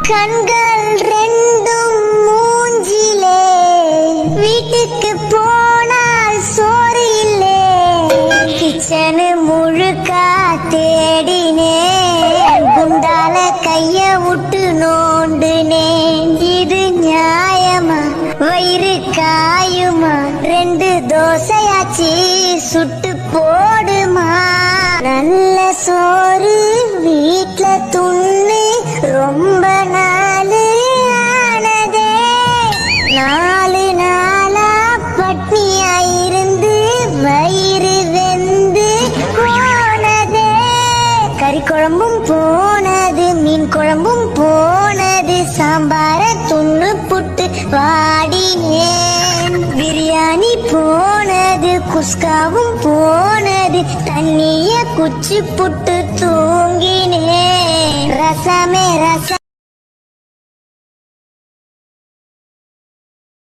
கண்கள் ரெண்டும் மூஞ்சிலே, வீட்டுக்கு போனால் சோறு இல்லே, கிச்சனு முழுக்கா தேடினேன், குண்டால கைய விட்டு நோண்டுனேன். இது நியாயமா? வயிறு காயுமா? 2 தோசையாச்சு சுட்டு போடுமா? நல்ல சோறு வீட்ல துண்ணு ரொம்ப நாளு ஆனதே, 4 நாளா பட்னியாயிருந்து வயிறு வெந்து போனதே. கறி குழம்பும் போனது, மீன் குழம்பும் போனது, சாம்பார துண்ணு புட்டு வாடினேன். பிரியாணி போனது, குஸ்காவும் போனது, தண்ணிய குச்சி புட்டு தூங்கினேன். ரசமே ரசம்